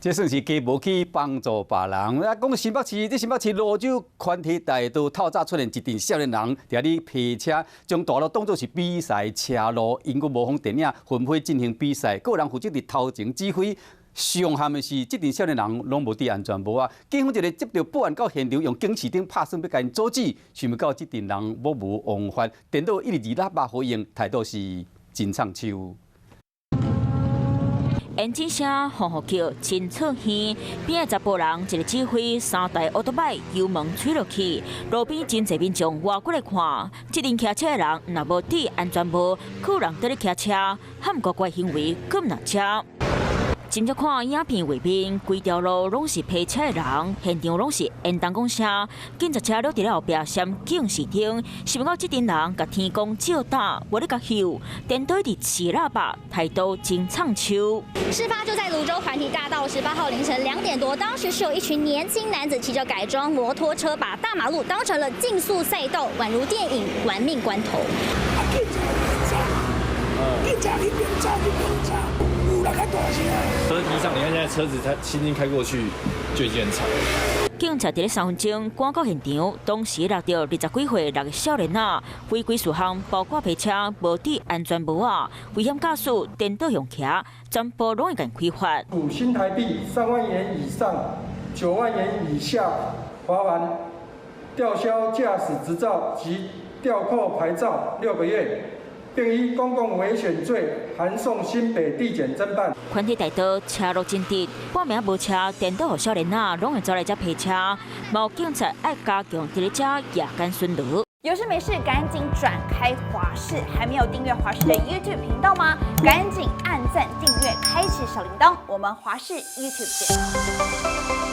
这算是加无去帮助别人。啊，讲新北市，这新北市泸州宽体大道透早出现一群少年人，伫咧皮车将道路当作是比赛车路，因个模仿电影分配进行比赛，个人负责伫头前指挥。上憾的是，这群少年人拢无戴安全帽啊！警方一个接到报案到现场，用警示灯拍算要甲因阻止，想不到这群人目无王法，电到一直二喇叭回应，态度是真唱秋。엔진声、呼呼叫、真出戏，边个查甫人一个指挥3台奥多摆油门吹落去，路边真侪民众围过来看，这阵骑车的人若无戴安全帽，可能在咧骑车，喊怪怪行为，搁唔落车。今朝看影片画面，规条路拢是批车的人，现场拢是烟筒讲声，警察车都伫咧后壁闪警示灯，想不到这群人甲天公照打，无咧甲休，电到伫起喇叭，态度真唱秋。事发就在泸州环体大道18号凌晨2点多，当时是有一群年轻男子骑着改装摩托车，把大马路当成了竞速赛道，宛如电影《玩命关头》。车皮上，你看现在车子它轻轻开过去就已经很吵。警察伫咧3分钟赶到现场，当时录到20几岁6个少年仔，违规事项包括皮车无戴安全帽啊、危险驾驶、颠倒用骑，全部拢会甲开罚。处新台币3万元以上9万元以下罚锾，吊销驾驶执照及吊扣牌照6个月。并依公共危险罪函送新北地检侦办。宽体大道车路真直，半暝无车，颠倒互少年仔拢会走来遮批车。毛警察爱加强伫咧遮夜间巡逻。有事没事赶紧转开华视，还没有订阅华视的 YouTube 频道吗？赶紧按赞、订阅、开启小铃铛，我们华视 YouTube 见。